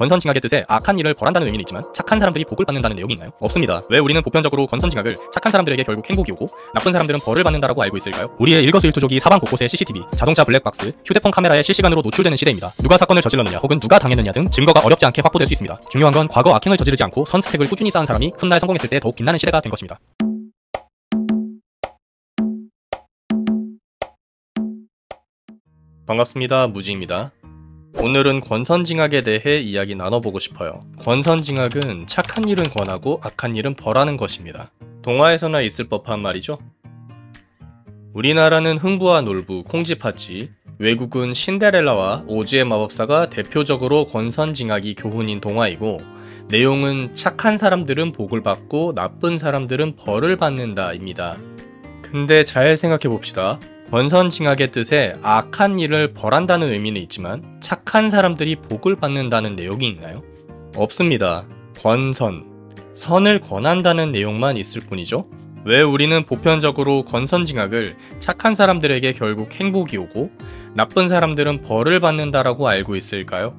권선징악의 뜻에 악한 일을 벌한다는 의미는 있지만 착한 사람들이 복을 받는다는 내용이 있나요? 없습니다. 왜 우리는 보편적으로 권선징악을 착한 사람들에게 결국 행복이 오고 나쁜 사람들은 벌을 받는다라고 알고 있을까요? 우리의 일거수일투족이 사방 곳곳에 CCTV, 자동차 블랙박스, 휴대폰 카메라에 실시간으로 노출되는 시대입니다. 누가 사건을 저질렀느냐 혹은 누가 당했느냐 등 증거가 어렵지 않게 확보될 수 있습니다. 중요한 건 과거 악행을 저지르지 않고 선스택을 꾸준히 쌓은 사람이 훗날 성공했을 때 더욱 빛나는 시대가 된 것입니다. 반갑습니다. 무지입니다. 오늘은 권선징악에 대해 이야기 나눠보고 싶어요. 권선징악은 착한 일은 권하고 악한 일은 벌하는 것입니다. 동화에서나 있을 법한 말이죠. 우리나라는 흥부와 놀부, 콩쥐팥쥐, 외국은 신데렐라와 오즈의 마법사가 대표적으로 권선징악이 교훈인 동화이고, 내용은 착한 사람들은 복을 받고 나쁜 사람들은 벌을 받는다입니다. 근데 잘 생각해봅시다. 권선징악의 뜻에 악한 일을 벌한다는 의미는 있지만 착한 사람들이 복을 받는다는 내용이 있나요? 없습니다. 권선, 선을 권한다는 내용만 있을 뿐이죠. 왜 우리는 보편적으로 권선징악을 착한 사람들에게 결국 행복이 오고 나쁜 사람들은 벌을 받는다라고 알고 있을까요?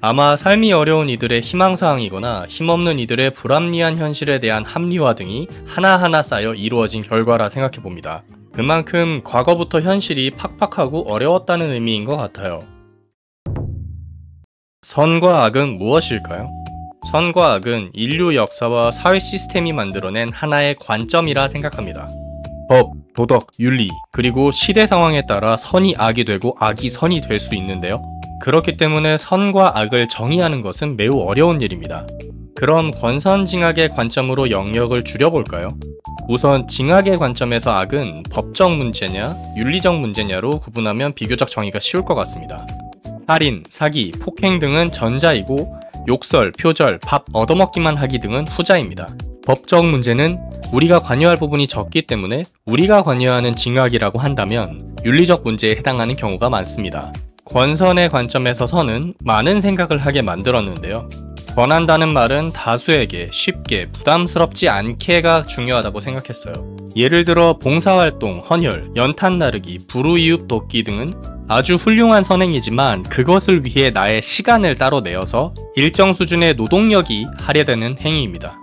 아마 삶이 어려운 이들의 희망사항이거나 힘없는 이들의 불합리한 현실에 대한 합리화 등이 하나하나 쌓여 이루어진 결과라 생각해봅니다. 그만큼 과거부터 현실이 팍팍하고 어려웠다는 의미인 것 같아요. 선과 악은 무엇일까요? 선과 악은 인류 역사와 사회 시스템이 만들어낸 하나의 관점이라 생각합니다. 법, 도덕, 윤리, 그리고 시대 상황에 따라 선이 악이 되고 악이 선이 될 수 있는데요. 그렇기 때문에 선과 악을 정의하는 것은 매우 어려운 일입니다. 그럼 권선징악의 관점으로 영역을 줄여볼까요? 우선 징악의 관점에서 악은 법적 문제냐, 윤리적 문제냐로 구분하면 비교적 정의가 쉬울 것 같습니다. 살인, 사기, 폭행 등은 전자이고 욕설, 표절, 밥 얻어먹기만 하기 등은 후자입니다. 법적 문제는 우리가 관여할 부분이 적기 때문에 우리가 관여하는 징악이라고 한다면 윤리적 문제에 해당하는 경우가 많습니다. 권선의 관점에서 선은 많은 생각을 하게 만들었는데요. 권한다는 말은 다수에게 쉽게 부담스럽지 않게가 중요하다고 생각했어요. 예를 들어 봉사활동, 헌혈, 연탄 나르기, 불우이웃 돕기 등은 아주 훌륭한 선행이지만 그것을 위해 나의 시간을 따로 내어서 일정 수준의 노동력이 할애되는 행위입니다.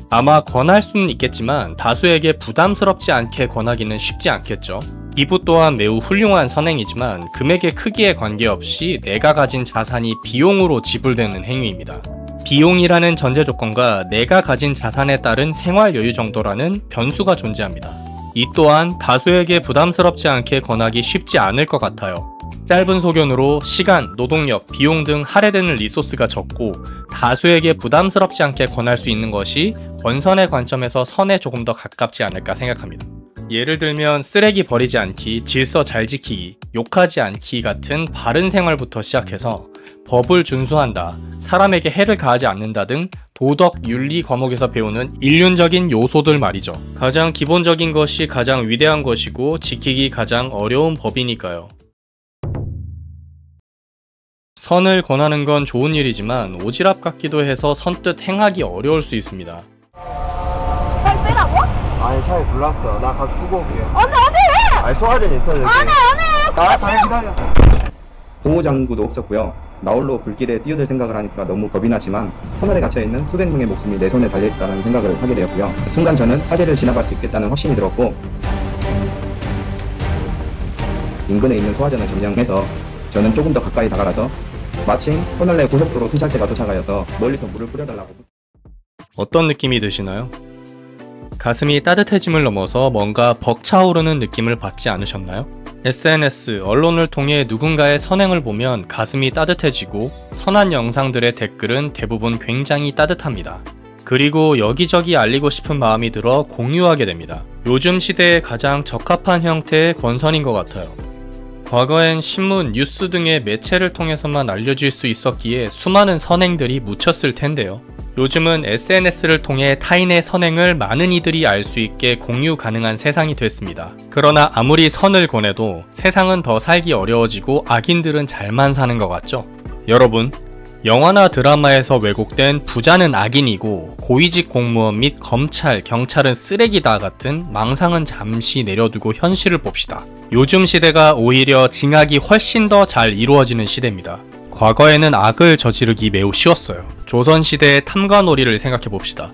아마 권할 수는 있겠지만 다수에게 부담스럽지 않게 권하기는 쉽지 않겠죠. 기부 또한 매우 훌륭한 선행이지만 금액의 크기에 관계없이 내가 가진 자산이 비용으로 지불되는 행위입니다. 비용이라는 전제 조건과 내가 가진 자산에 따른 생활 여유 정도라는 변수가 존재합니다. 이 또한 다수에게 부담스럽지 않게 권하기 쉽지 않을 것 같아요. 짧은 소견으로 시간, 노동력, 비용 등 할애되는 리소스가 적고 다수에게 부담스럽지 않게 권할 수 있는 것이 권선의 관점에서 선에 조금 더 가깝지 않을까 생각합니다. 예를 들면 쓰레기 버리지 않기, 질서 잘 지키기, 욕하지 않기 같은 바른 생활부터 시작해서 법을 준수한다, 사람에게 해를 가하지 않는다 등 도덕, 윤리 과목에서 배우는 일륜적인 요소들 말이죠. 가장 기본적인 것이 가장 위대한 것이고 지키기 가장 어려운 법이니까요. 선을 권하는 건 좋은 일이지만 오지랖 같기도 해서 선뜻 행하기 어려울 수 있습니다. 잘 빼라고? 아니 차에 불났어. 나 가서 쓰고 올게. 안돼 안돼! 아니 소화전 있어 여기. 안해 안해! 잘 기다려. 보호장구도 없었고요. 나홀로 불길에 뛰어들 생각을 하니까 너무 겁이 나지만 터널에 갇혀있는 수백 명의 목숨이 내 손에 달려있다는 생각을 하게 되었고요. 순간 저는 화재를 지나갈 수 있겠다는 확신이 들었고 인근에 있는 소화전을 점령해서 저는 조금 더 가까이 다가가서 마침 터널 내 고속도로 순찰대가 도착하여서 멀리서 물을 뿌려달라고. 어떤 느낌이 드시나요? 가슴이 따뜻해짐을 넘어서 뭔가 벅차오르는 느낌을 받지 않으셨나요? SNS, 언론을 통해 누군가의 선행을 보면 가슴이 따뜻해지고 선한 영상들의 댓글은 대부분 굉장히 따뜻합니다. 그리고 여기저기 알리고 싶은 마음이 들어 공유하게 됩니다. 요즘 시대에 가장 적합한 형태의 권선인 것 같아요. 과거엔 신문, 뉴스 등의 매체를 통해서만 알려질 수 있었기에 수많은 선행들이 묻혔을 텐데요. 요즘은 SNS를 통해 타인의 선행을 많은 이들이 알 수 있게 공유 가능한 세상이 됐습니다. 그러나 아무리 선을 권해도 세상은 더 살기 어려워지고 악인들은 잘만 사는 것 같죠? 여러분, 영화나 드라마에서 왜곡된 부자는 악인이고 고위직 공무원 및 검찰, 경찰은 쓰레기다 같은 망상은 잠시 내려두고 현실을 봅시다. 요즘 시대가 오히려 징악이 훨씬 더 잘 이루어지는 시대입니다. 과거에는 악을 저지르기 매우 쉬웠어요. 조선시대의 탐관오리를 생각해봅시다.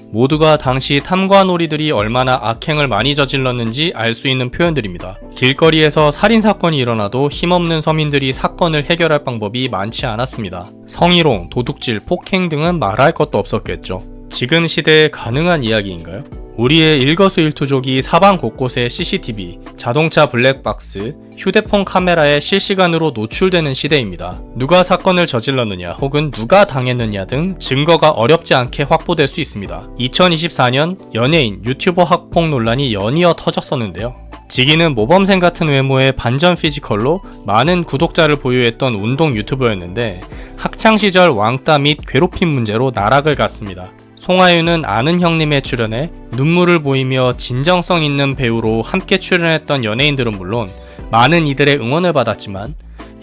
모두가 당시 탐관오리들이 얼마나 악행을 많이 저질렀는지 알 수 있는 표현들입니다. 길거리에서 살인사건이 일어나도 힘없는 서민들이 사건을 해결할 방법이 많지 않았습니다. 성희롱, 도둑질, 폭행 등은 말할 것도 없었겠죠. 지금 시대에 가능한 이야기인가요? 우리의 일거수일투족이 사방 곳곳에 CCTV, 자동차 블랙박스, 휴대폰 카메라에 실시간으로 노출되는 시대입니다. 누가 사건을 저질렀느냐 혹은 누가 당했느냐 등 증거가 어렵지 않게 확보될 수 있습니다. 2024년 연예인, 유튜버 학폭 논란이 연이어 터졌었는데요. 지기는 모범생 같은 외모의 반전 피지컬로 많은 구독자를 보유했던 운동 유튜버였는데 학창시절 왕따 및 괴롭힘 문제로 나락을 갔습니다. 송하윤은 아는 형님에 출연해 눈물을 보이며 진정성 있는 배우로 함께 출연했던 연예인들은 물론 많은 이들의 응원을 받았지만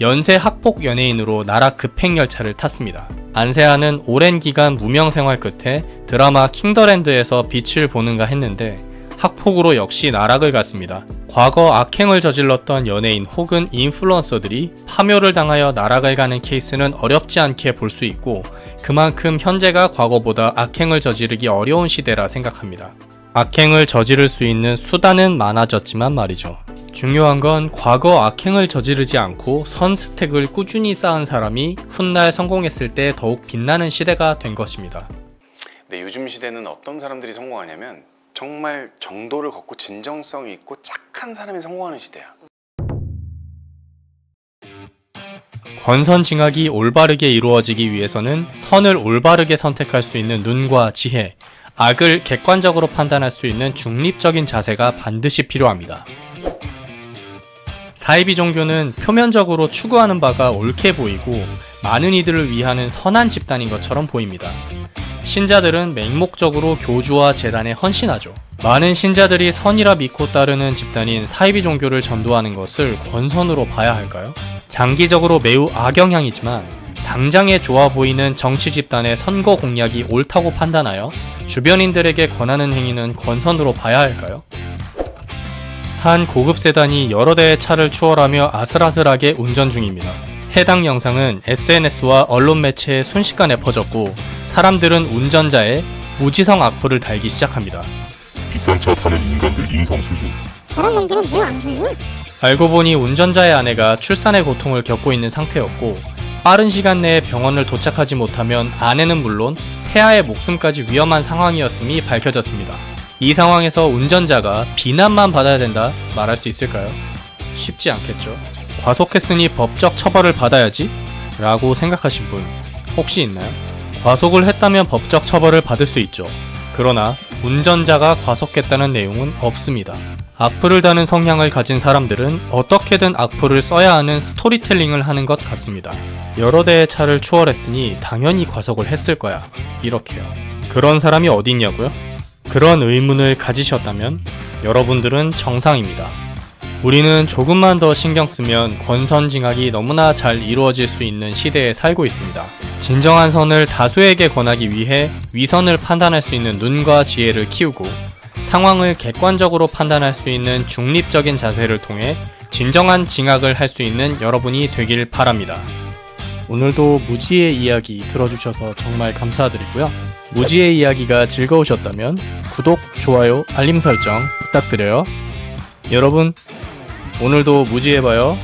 연쇄 학폭 연예인으로 나락 급행열차를 탔습니다. 안세아는 오랜 기간 무명 생활 끝에 드라마 킹더랜드에서 빛을 보는가 했는데 학폭으로 역시 나락을 갔습니다. 과거 악행을 저질렀던 연예인 혹은 인플루언서들이 파묘를 당하여 나락을 가는 케이스는 어렵지 않게 볼 수 있고 그만큼 현재가 과거보다 악행을 저지르기 어려운 시대라 생각합니다. 악행을 저지를 수 있는 수단은 많아졌지만 말이죠. 중요한 건 과거 악행을 저지르지 않고 선스택을 꾸준히 쌓은 사람이 훗날 성공했을 때 더욱 빛나는 시대가 된 것입니다. 네, 요즘 시대는 어떤 사람들이 성공하냐면 정말 정도를 걷고 진정성이 있고 착한 사람이 성공하는 시대야. 권선징악이 올바르게 이루어지기 위해서는 선을 올바르게 선택할 수 있는 눈과 지혜, 악을 객관적으로 판단할 수 있는 중립적인 자세가 반드시 필요합니다. 사이비 종교는 표면적으로 추구하는 바가 옳게 보이고 많은 이들을 위하는 선한 집단인 것처럼 보입니다. 신자들은 맹목적으로 교주와 재단에 헌신하죠. 많은 신자들이 선이라 믿고 따르는 집단인 사이비 종교를 전도하는 것을 권선으로 봐야 할까요? 장기적으로 매우 악영향이지만 당장에 좋아 보이는 정치 집단의 선거 공약이 옳다고 판단하여 주변인들에게 권하는 행위는 권선으로 봐야 할까요? 한 고급 세단이 여러 대의 차를 추월하며 아슬아슬하게 운전 중입니다. 해당 영상은 SNS와 언론 매체에 순식간에 퍼졌고 사람들은 운전자의 무지성 악플을 달기 시작합니다. 비싼 차 타는 인간들 인성 수준. 저런 놈들은 왜 안 죽니? 알고 보니 운전자의 아내가 출산의 고통을 겪고 있는 상태였고 빠른 시간 내에 병원을 도착하지 못하면 아내는 물론 태아의 목숨까지 위험한 상황이었음이 밝혀졌습니다. 이 상황에서 운전자가 비난만 받아야 된다 말할 수 있을까요? 쉽지 않겠죠. 과속했으니 법적 처벌을 받아야지? 라고 생각하신 분 혹시 있나요? 과속을 했다면 법적 처벌을 받을 수 있죠. 그러나 운전자가 과속했다는 내용은 없습니다. 악플을 다는 성향을 가진 사람들은 어떻게든 악플을 써야 하는 스토리텔링을 하는 것 같습니다. 여러 대의 차를 추월했으니 당연히 과속을 했을 거야. 이렇게요. 그런 사람이 어디 있냐고요? 그런 의문을 가지셨다면 여러분들은 정상입니다. 우리는 조금만 더 신경 쓰면 권선징악이 너무나 잘 이루어질 수 있는 시대에 살고 있습니다. 진정한 선을 다수에게 권하기 위해 위선을 판단할 수 있는 눈과 지혜를 키우고 상황을 객관적으로 판단할 수 있는 중립적인 자세를 통해 진정한 징악을 할 수 있는 여러분이 되길 바랍니다. 오늘도 무지의 이야기 들어주셔서 정말 감사드리고요. 무지의 이야기가 즐거우셨다면 구독, 좋아요, 알림 설정 부탁드려요. 여러분 오늘도 무지해봐요.